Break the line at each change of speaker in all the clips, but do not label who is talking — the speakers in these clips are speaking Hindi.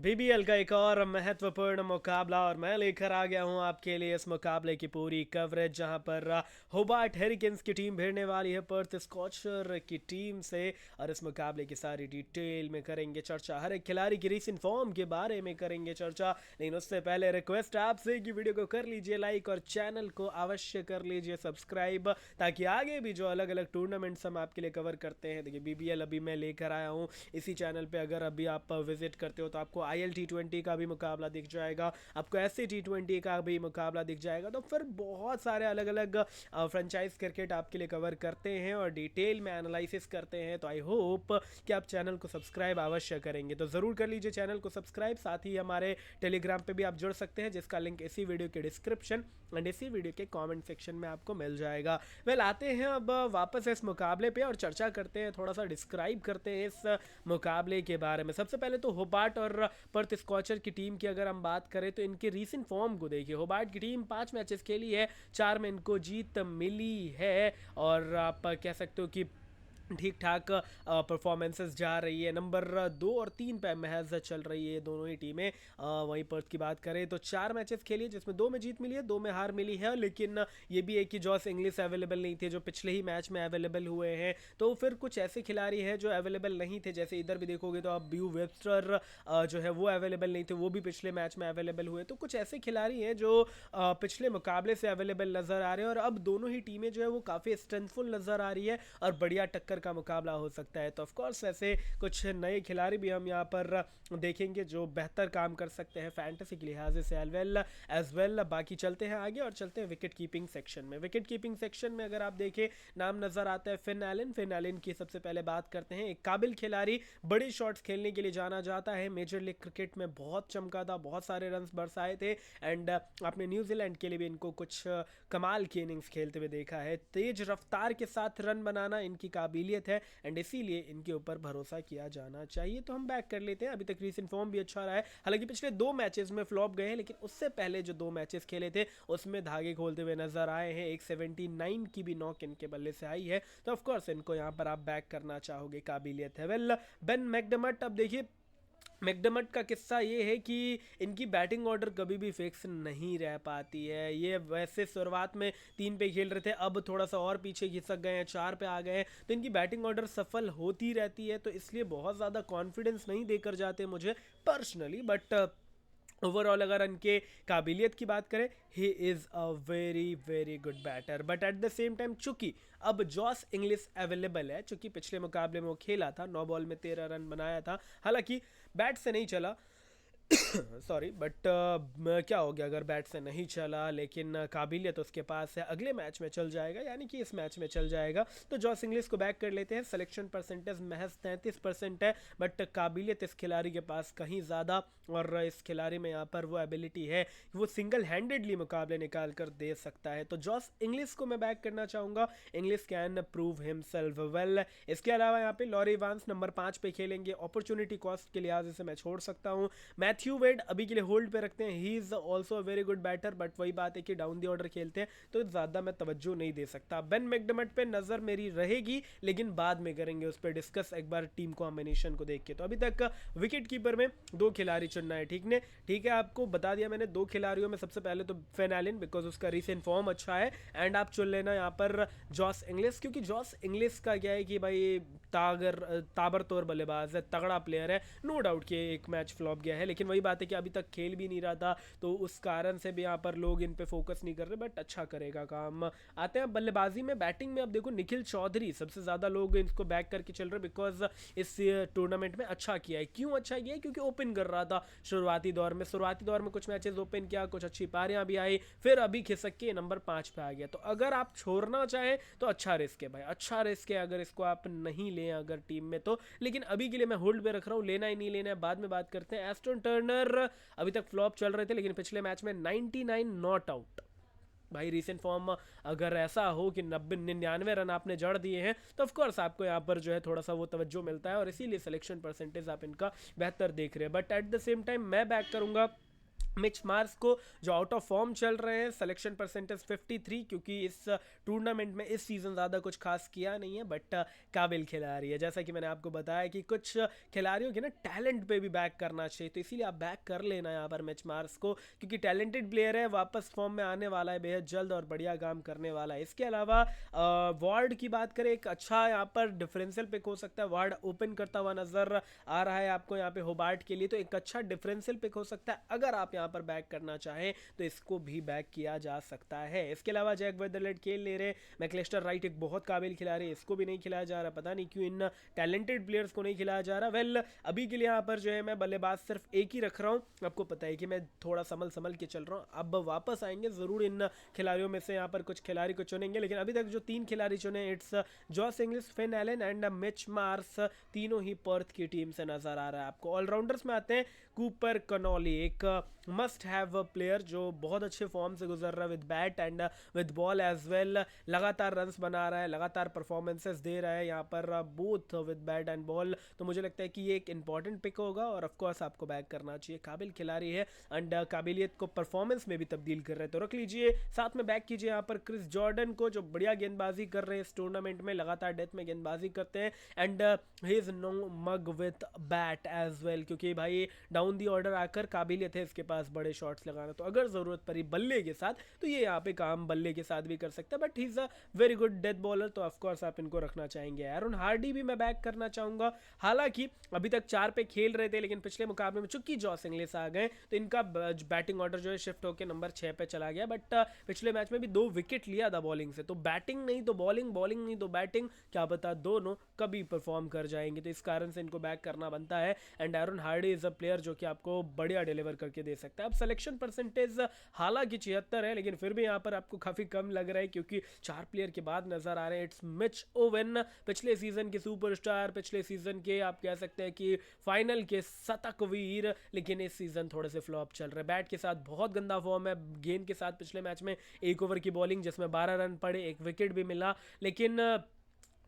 बीबीएल का एक और महत्वपूर्ण मुकाबला और मैं लेकर आ गया हूं आपके लिए इस मुकाबले की पूरी कवरेज, जहां पर होबार्ट हेरिकेन्स की टीम भिड़ने वाली है पर्थ स्कॉचर की टीम से। और इस मुकाबले की सारी डिटेल में करेंगे चर्चा, हर एक खिलाड़ी की रीसेंट फॉर्म के बारे में करेंगे चर्चा। लेकिन उससे पहले रिक्वेस्ट आपसे कि वीडियो को कर लीजिए लाइक और चैनल को अवश्य कर लीजिए सब्सक्राइब, ताकि आगे भी जो अलग अलग टूर्नामेंट्स हम आपके लिए कवर करते हैं। देखिए बीबीएल अभी मैं लेकर आया हूँ इसी चैनल पे, अगर अभी आप विजिट करते हो तो आपको IL T20 का भी मुकाबला दिख जाएगा, आपको SC T20 का भी मुकाबला दिख जाएगा। तो फिर बहुत सारे अलग अलग फ्रेंचाइज क्रिकेट आपके लिए कवर करते हैं और डिटेल में एनालिसिस करते हैं। तो आई होप कि आप चैनल को सब्सक्राइब अवश्य करेंगे, तो ज़रूर कर लीजिए चैनल को सब्सक्राइब। साथ ही हमारे टेलीग्राम पे भी आप जुड़ सकते हैं, जिसका लिंक इसी वीडियो के डिस्क्रिप्शन एंड इसी वीडियो के कमेंट सेक्शन में आपको मिल जाएगा। वेल आते हैं अब वापस इस मुकाबले पे और चर्चा करते हैं, थोड़ा सा डिस्क्राइब करते हैं इस मुकाबले के बारे में। सबसे पहले तो होबार्ट और पर्थ स्कॉचर की टीम की अगर हम बात करें तो इनके रीसेंट फॉर्म को देखिए। होबार्ट की टीम 5 मैचेस खेली है, 4 में इनको जीत मिली है और आप कह सकते हो कि ठीक ठाक परफॉर्मेंसेस जा रही है। नंबर 2 और 3 पे महज चल रही है दोनों ही टीमें। वहीं पर्थ की बात करें तो 4 मैचेस खेली है, जिसमें 2 में जीत मिली है, 2 में हार मिली है। लेकिन ये भी है कि जॉस इंग्लिश अवेलेबल नहीं थे, जो पिछले ही मैच में अवेलेबल हुए हैं। तो फिर कुछ ऐसे खिलाड़ी हैं जो अवेलेबल नहीं थे, जैसे इधर भी देखोगे तो आप ब्यू वेबस्टर जो है वो अवेलेबल नहीं थे, वो भी पिछले मैच में अवेलेबल हुए। तो कुछ ऐसे खिलाड़ी हैं जो पिछले मुकाबले से अवेलेबल नज़र आ रहे हैं और अब दोनों ही टीमें जो है वो काफ़ी स्ट्रेंथफुल नज़र आ रही है और बढ़िया टक्कर का मुकाबला हो सकता है। तो ऑफ कोर्स ऐसे कुछ नए खिलाड़ी भी हम यहाँ पर देखेंगे जो बेहतर काम कर सकते हैं फैंटेसी के लिहाज से एज वेल। बाकी चलते हैं आगे और चलते हैं विकेट कीपिंग सेक्शन में। विकेट कीपिंग सेक्शन में अगर आप देखें, नाम नजर आता है फिन एलन की। सबसे पहले बात करते हैं, एक काबिल खिलाड़ी, बड़ी शॉट्स खेलने के लिए जाना जाता है, मेजर लीग क्रिकेट में बहुत चमका था, बहुत सारे रन बरसाए थे एंड आपने न्यूजीलैंड के लिए भी इनको कुछ कमाल की इनिंग्स खेलते हुए देखा है। तेज रफ्तार के साथ रन बनाना इनकी काबिलियत है एंड इसीलिए इनके ऊपर भरोसा किया जाना चाहिए। तो हम बैक कर लेते हैं। अभी तक रीसेंट फॉर्म भी अच्छा रहा है, हालांकि पिछले 2 मैचेस में फ्लॉप गए हैं, लेकिन उससे पहले जो 2 मैचेस खेले थे उसमें धागे खोलते हुए नजर आए हैं। एक 79 की भी नॉक इनके बल्ले से आई है, तो ऑफकोर्स इनको यहाँ पर आप बैक करना चाहोगे, काबिलियत है। वेल बेन मैकडर्मट, अब देखिए मैकडर्मट का किस्सा ये है कि इनकी बैटिंग ऑर्डर कभी भी फिक्स नहीं रह पाती है। ये वैसे शुरुआत में 3 पे खेल रहे थे, अब थोड़ा सा और पीछे खिसक गए हैं, 4 पे आ गए हैं। तो इनकी बैटिंग ऑर्डर सफल होती रहती है, तो इसलिए बहुत ज़्यादा कॉन्फिडेंस नहीं देकर जाते मुझे पर्सनली। बट ओवरऑल अगर इनके काबिलियत की बात करें, he is a very very good batter. But at the same time चूंकि अब जॉस इंग्लिश अवेलेबल है, चूंकि पिछले मुकाबले में वो खेला था, 9 बॉल में 13 रन बनाया था, हालांकि बैट से नहीं चला सॉरी, बट क्या हो गया अगर बैट से नहीं चला, लेकिन काबिलियत उसके पास है, अगले मैच में चल जाएगा, यानी कि इस मैच में चल जाएगा। तो जॉस इंग्लिश को बैक कर लेते हैं। सिलेक्शन परसेंटेज महज 33% है, बट काबिलियत इस खिलाड़ी के पास कहीं ज़्यादा, और इस खिलाड़ी में यहाँ पर वो एबिलिटी है कि वो सिंगल हैंडेडली मुकाबले निकाल कर दे सकता है। तो जॉस इंग्लिश को मैं बैक करना चाहूँगा। English can prove himself well. इसके अलावा यहाँ पे लॉरी वांस नंबर 5 पे खेलेंगे, अपॉर्चुनिटी कॉस्ट के लिहाज से मैं छोड़ सकता हूँ। मैथ्यू वेड अभी के लिए होल्ड पे रखते हैं, he is also a very good batter, but वही बात है कि डाउन दी ऑर्डर खेलते हैं तो ज़्यादा मैं तवज्जो नहीं दे सकता। बेन मैकडर्मट पे नज़र मेरी रहेगी, लेकिन बाद में करेंगे उस पर डिस्कस एक बार टीम कॉम्बिनेशन को देख के। तो अभी तक विकेट कीपर में 2 खिलाड़ी चुनना है, ठीक है, आपको बता दिया मैंने 2 खिलाड़ियों में। सबसे पहले तो फिन एलन, बिकॉज उसका रीसेंट फॉर्म अच्छा है, एंड आप चुन लेना यहाँ पर जॉस इंग्लिश, क्योंकि जॉस इंग्लिश का क्या है कि भाई ताबड़तोड़ बल्लेबाज है, तगड़ा प्लेयर है। नो डाउट कि एक मैच फ्लॉप गया है, लेकिन वही बात है कि अभी तक खेल भी नहीं रहा था, तो उस कारण से भी यहाँ पर लोग इन पे फोकस नहीं कर रहे, बट अच्छा करेगा काम। आते हैं बल्लेबाजी में। बैटिंग में अब देखो निखिल चौधरी सबसे ज़्यादा लोग इसको बैक करके चल रहे, बिकॉज इस टूर्नामेंट में अच्छा किया है। क्यों अच्छा किया है? क्योंकि ओपन कर रहा था शुरुआती दौर में कुछ मैचेस ओपन किया, कुछ अच्छी पारियां भी आई, फिर अभी खिसक के नंबर 5 पे आ गया। तो अगर आप छोड़ना चाहें तो अच्छा रिस्क है भाई, अच्छा रिस्क है अगर इसको आप नहीं लें अगर टीम में तो। लेकिन अभी के लिए मैं होल्ड पे रख रहा हूँ, लेना ही नहीं लेना है बाद में बात करते हैं। एस्टन टर्नर अभी तक फ्लॉप चल रहे थे, लेकिन पिछले मैच में 99 नॉट आउट। भाई रीसेंट फॉर्म अगर ऐसा हो कि 99 रन आपने जड़ दिए हैं, तो ऑफकोर्स आपको यहाँ पर जो है थोड़ा सा वो तवज्जो मिलता है और इसीलिए सिलेक्शन परसेंटेज आप इनका बेहतर देख रहे हैं। But at the same time मैं बैक करूँगा मिच मार्स को, जो आउट ऑफ फॉर्म चल रहे हैं, सिलेक्शन परसेंटेज 53, क्योंकि इस टूर्नामेंट में इस सीज़न ज़्यादा कुछ खास किया नहीं है, बट काबिल खिलाड़ी है। जैसा कि मैंने आपको बताया कि कुछ खिलाड़ियों के ना टैलेंट पे भी बैक करना चाहिए, तो इसीलिए आप बैक कर लेना यहाँ पर मिच मार्स को, क्योंकि टैलेंटेड प्लेयर है, वापस फॉर्म में आने वाला है बेहद जल्द और बढ़िया काम करने वाला है। इसके अलावा वार्ड की बात करें, एक अच्छा यहाँ पर डिफरेंशियल पिक हो सकता है। वार्ड ओपन करता हुआ नजर आ रहा है आपको यहाँ पे होबार्ट के लिए, तो एक अच्छा डिफरेंशियल पिक हो सकता है। अगर आप यहाँ पर बैक करना चाहें तो इसको भी बैक किया जा सकता है। इसके अलावा जैक वेदरलैंड खेल ले रहे, मैकलेस्टर राइट एक बहुत काबिल खिलाड़ी है, इसको भी नहीं खिलाया जा रहा। पता नहीं क्यों इन टैलेंटेड प्लेयर्स को नहीं खिलाया जा रहा। वेल अभी के लिए यहाँ पर जो है मैं बल्लेबाज सिर्फ एक ही रख रहा हूँ। आपको पता है कि मैं थोड़ा संभल संभल के चल रहा हूँ। अब वापस आएंगे ज़रूर इन खिलाड़ियों में से यहाँ पर कुछ खिलाड़ी को चुनेंगे, लेकिन अभी तक जो 3 खिलाड़ी चुने, it's Jos English, Finn Allen and Mitch Mars, तीनों ही पर्थ की टीम से नजर आ रहा है आपको। ऑलराउंडर्स में आते हैं, कूपर कनॉली एक मस्ट हैव प्लेयर जो बहुत अच्छे फॉर्म से गुजर रहा है with bat and with ball as well. लगातार रन्स बना रहा है, लगातार परफॉर्मेंसेस दे रहा है यहाँ पर both with bat and ball, तो मुझे लगता है कि ये एक इंपॉर्टेंट पिक होगा और ऑफ कोर्स आपको बैक करना चाहिए। काबिल खिलाड़ी है एंड काबिलियत को परफॉर्मेंस में भी तब्दील कर रहे हैं, तो रख लीजिए। साथ में बैक कीजिए यहाँ पर क्रिस जॉर्डन को, जो बढ़िया गेंदबाजी कर रहे हैं इस टूर्नामेंट में, लगातार डेथ में गेंदबाजी करते हैं and he is no mug with bat as well, क्योंकि भाई डाउन दी ऑर्डर आकर काबिलियत है इसके पास बड़े शॉट्स लगाना, तो अगर ज़रूरत पड़ी बल्ले के साथ तो ये यहाँ पे काम बल्ले के साथ भी कर सकता है। But he is a very good death bowler, तो ऑफकोर्स आप इनको रखना चाहेंगे। एरन हार्डी भी मैं बैक करना चाहूँगा। हालांकि अभी तक 4 पे खेल रहे थे, लेकिन पिछले मुकाबले में चूंकि जॉस इंग्लिश आ गए तो इनका बैटिंग ऑर्डर जो है शिफ्ट होकर नंबर 6 पे चला गया। बट पिछले मैच में भी 2 विकेट लिया था बॉलिंग से, तो बैटिंग नहीं तो बॉलिंग, बॉलिंग नहीं तो बैटिंग, क्या पता दोनों कभी परफॉर्म कर जाएंगे, तो इस कारण से इनको बैक करना बनता है। And Eran Hardy is a player जो कि आपको बढ़िया डिलीवर करके दे सकता है। अब सिलेक्शन परसेंटेज हालांकि 76 है, लेकिन फिर भी यहाँ पर आपको काफी कम लग रहा है, क्योंकि 4 प्लेयर के बाद नजर आ रहे हैं। इट्स मिच ओवेन, पिछले सीजन के सुपरस्टार, पिछले सीजन के आप कह सकते हैं कि फाइनल के शतकवीर, लेकिन इस सीजन थोड़े से फ्लॉप चल रहे हैं। बैट के साथ बहुत गंदा फॉर्म है, गेंद के साथ पिछले मैच में 1 ओवर की बॉलिंग जिसमें 12 रन पड़े, 1 विकेट भी मिला, लेकिन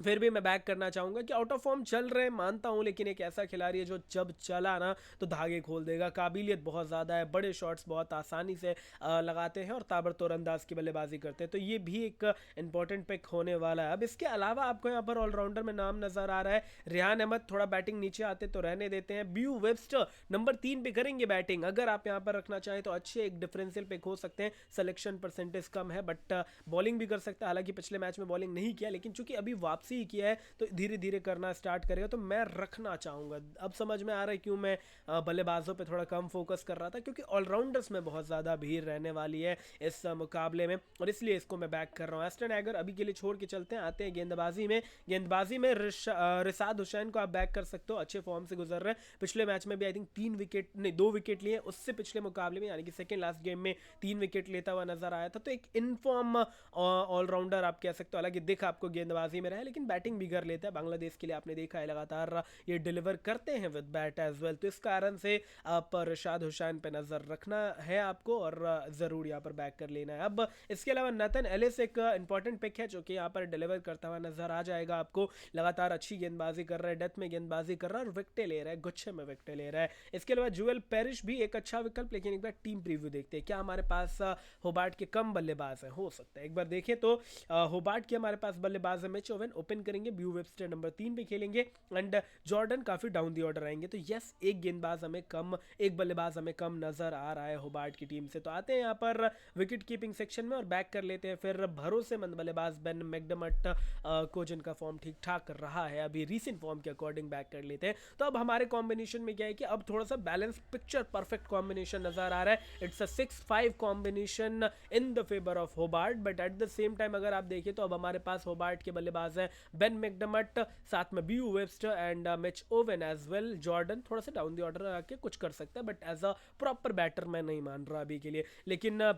फिर भी मैं बैक करना चाहूँगा कि आउट ऑफ फॉर्म चल रहे हैं मानता हूँ, लेकिन एक ऐसा खिलाड़ी है जो जब चला ना तो धागे खोल देगा। काबिलियत बहुत ज़्यादा है, बड़े शॉट्स बहुत आसानी से लगाते हैं और ताबड़तोड़ अंदाज की बल्लेबाजी करते हैं, तो ये भी एक इंपॉर्टेंट पिक होने वाला है। अब इसके अलावा आपको यहाँ पर ऑलराउंडर में नाम नज़र आ रहा है रेहान अहमद, थोड़ा बैटिंग नीचे आते तो रहने देते हैं। ब्यू वेबस्टर नंबर 3 पे करेंगे बैटिंग, अगर आप यहाँ पर रखना चाहें तो अच्छे एक डिफरेंशियल पिक हो सकते हैं। सिलेक्शन परसेंटेज कम है बट बॉलिंग भी कर सकता है, हालांकि पिछले मैच में बॉलिंग नहीं किया, लेकिन चूंकि अभी वापसी किया है तो धीरे धीरे करना स्टार्ट करेगा, तो मैं रखना चाहूँगा। अब समझ में आ रहा है क्यों मैं बल्लेबाजों पे थोड़ा कम फोकस कर रहा था, क्योंकि ऑलराउंडर्स में बहुत ज़्यादा भीड़ रहने वाली है इस मुकाबले में, और इसलिए इसको मैं बैक कर रहा हूँ। एस्टन एगर अभी के लिए छोड़ के चलते हैं, आते हैं गेंदबाजी में। गेंदबाजी में रिशाद हुसैन को आप बैक कर सकते हो, अच्छे फॉर्म से गुजर रहे हैं। पिछले मैच में भी आई थिंक 3 विकेट नहीं 2 विकेट लिए, उससे पिछले मुकाबले में यानी कि सेकेंड लास्ट गेम में 3 विकेट लेता हुआ नजर आया था, तो एक इनफॉर्म ऑलराउंडर आप कह सकते हो। हालांकि दिख आपको गेंदबाजी में रहा है, लेकिन बैटिंग भी कर लेता है। बांग्लादेश के लिए आपने देखा है लगातार ये डिलीवर करते हैं विद बैट एज वेल, तो इस कारण से आप रिशाद हुसैन पे नजर रखना है आपको और जरूर यहाँ पर बैक कर लेना है। अब इसके अलावा नथन एलिस एक इंपॉर्टेंट पिक है जो कि यहाँ पर डिलीवर करता हुआ नजर आ जाएगा आपको। लगातार अच्छी गेंदबाजी कर रहा है, डेथ में गेंदबाजी कर रहा है और विकेटें ले रहा है, गुच्छे में विकेटें ले रहा है। इसके अलावा जुएल पेरिश भी एक अच्छा विकल्प, लेकिन एक बार टीम प्रीव्यू देखते हैं क्या हमारे पास होबार्ट के कम बल्लेबाज हैं, हो सकता है एक बार देखें तो होबार्ट के हमारे पास बल्लेबाज है मिच ओवेन, ओपन करेंगे, ब्यू वेबस्टर नंबर 3 पे खेलेंगे एंड जॉर्डन काफी डाउन दी ऑर्डर आएंगे, तो यस एक गेंदबाज हमें कम, एक बल्लेबाज हमें कम नजर आ रहा है होबार्ट की टीम से। तो आते हैं यहाँ पर विकेट कीपिंग सेक्शन में और बैक कर लेते हैं फिर भरोसेमंद बल्लेबाज बेन मैकडर्मट को, जिनका फॉर्म ठीक ठाक रहा है अभी रीसेंट फॉर्म के अकॉर्डिंग बैक कर लेते हैं। तो अब हमारे कॉम्बिनेशन में क्या है कि अब थोड़ा सा बैलेंस पिक्चर परफेक्ट कॉम्बिनेशन नजर आ रहा है। It's a 6-5 combination in the favour of Hobart, but at the same time अगर आप देखें तो अब हमारे पास होबार्ट के बल्लेबाज हैं बेन मैकडर्मट, साथ में Beau Webster and Mitch Owen as well. Jordan थोड़ा सा डाउन द ऑर्डर आके कुछ कर सकता है, but as a proper batter मैं नहीं मान रहा अभी के लिए। लेकिन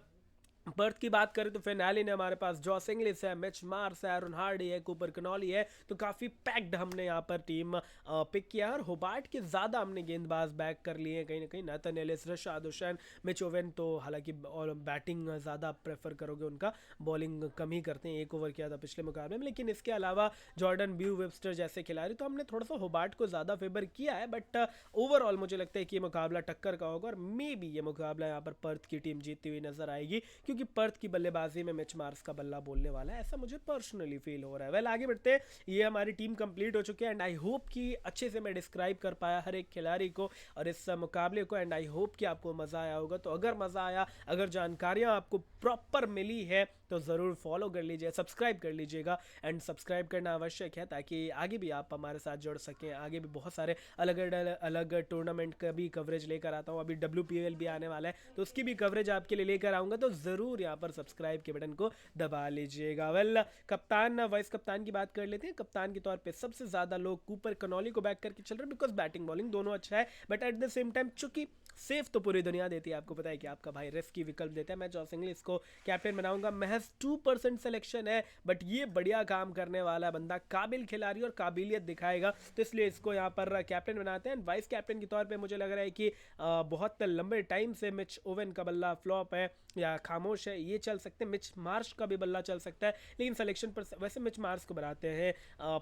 पर्थ की बात करें तो फिनाले ने हमारे पास जॉस इंग्लिस है, मिच मार्श है, एरन हार्डी है, कूपर कनॉली है, तो काफ़ी पैक्ड हमने यहाँ पर टीम पिक किया है। और होबार्ट के ज़्यादा हमने गेंदबाज बैक कर लिए हैं कहीं ना कहीं, Nathan Ellis, Rashad Hussain, Mitch Owen तो हालांकि और बैटिंग ज़्यादा प्रेफर करोगे उनका, बॉलिंग कम ही करते हैं, 1 ओवर किया था पिछले मुकाबले में। लेकिन इसके अलावा जॉर्डन ब्यू, वेबस्टर जैसे खिलाड़ी, तो हमने थोड़ा सा होबार्ट को ज़्यादा फेवर किया है। बट ओवरऑल मुझे लगता है कि ये मुकाबला टक्कर का होगा और मे बी ये मुकाबला यहाँ पर पर्थ की टीम जीतती हुई नजर आएगी, क्योंकि पर्थ की बल्लेबाजी में मिच मार्स का बल्ला बोलने वाला है, ऐसा मुझे पर्सनली फील हो रहा है। वेल आगे बढ़ते हैं, ये हमारी टीम कंप्लीट हो चुकी है एंड आई होप कि अच्छे से मैं डिस्क्राइब कर पाया हर एक खिलाड़ी को और इस मुकाबले को, एंड आई होप कि आपको मज़ा आया होगा। तो अगर मज़ा आया, अगर जानकारियाँ आपको प्रॉपर मिली है तो ज़रूर फॉलो कर लीजिए, सब्सक्राइब कर लीजिएगा, एंड सब्सक्राइब करना आवश्यक है ताकि आगे भी आप हमारे साथ जुड़ सकें। आगे भी बहुत सारे अलग अलग टूर्नामेंट का भी कवरेज लेकर आता हूँ, अभी WPL भी आने वाला है तो उसकी भी कवरेज आपके लिए लेकर आऊँगा, तो ज़रूर यहाँ पर सब्सक्राइब के बटन को दबा लीजिएगा। वेल कप्तान, वाइस कप्तान की बात कर लेते हैं। कप्तान के तौर पे सबसे ज़्यादा लोग कूपर कनॉली को बैक करके चल रहे हैं, बिकॉज बैटिंग बॉलिंग दोनों अच्छा है, but at the same time चूंकि सेफ तो पूरी दुनिया देती है, आपको पता है कि आपका भाई रिस्की विकल्प देता है। मैं जॉस इंग्लिस को कैप्टन बनाऊंगा, महज 2% सिलेक्शन है, बट ये बढ़िया काम करने वाला बंदा, काबिल खिलाड़ी और काबिलियत दिखाएगा, तो इसलिए इसको यहाँ पर कैप्टन बनाते हैं। वाइस कैप्टन के तौर पे मुझे लग रहा है कि बहुत लंबे टाइम से मिच ओवेन का बल्ला फ्लॉप है या खामोश है, ये चल सकते हैं। मिच मार्श का भी बल्ला चल सकता है, लेकिन सिलेक्शन पर वैसे मिच मार्श को बनाते हैं,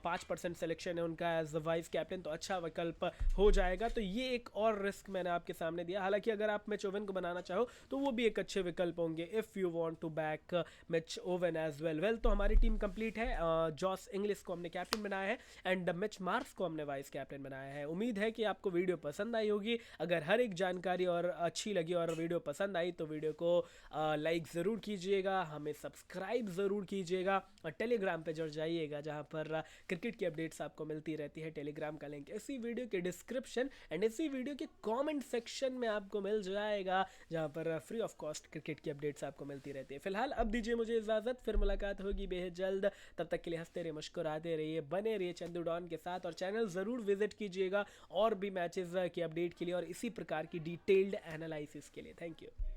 5% सिलेक्शन है उनका एज वाइस कैप्टन, तो अच्छा विकल्प हो जाएगा। तो ये एक और रिस्क मैंने आपके सामने दिया। हालांकि अगर आप मिच ओवेन को बनाना चाहो तो वो भी एक अच्छे विकल्प होंगे, if you want to back Mitch Owen as well. Well तो हमारी टीम कंप्लीट है। जॉस इंग्लिस को हमने कैप्टन बनाया है एंड मिच मार्श को हमने वाइस कैप्टन बनाया है। उम्मीद है कि आपको वीडियो पसंद आई होगी। अगर हर एक जानकारी और अच्छी लगी और वीडियो पसंद आई तो वीडियो को लाइक ज़रूर कीजिएगा, हमें सब्सक्राइब ज़रूर कीजिएगा और टेलीग्राम पे जुड़ जाइएगा, जहाँ पर क्रिकेट की अपडेट्स आपको मिलती रहती है। टेलीग्राम का लिंक इसी वीडियो के डिस्क्रिप्शन एंड इसी वीडियो के कमेंट सेक्शन में आपको मिल जाएगा, जहाँ पर फ्री ऑफ कॉस्ट क्रिकेट की अपडेट्स आपको मिलती रहती है। फिलहाल अब दीजिए मुझे इजाज़त, फिर मुलाकात होगी बेहद जल्द। तब तक के लिए हंसते रहिए, मुस्कुराते रहिए, बने रहिए चंदू डॉन के साथ, और चैनल ज़रूर विजिट कीजिएगा और भी मैचेस की अपडेट के लिए और इसी प्रकार की डिटेल्ड एनालिसिस के लिए। Thank you.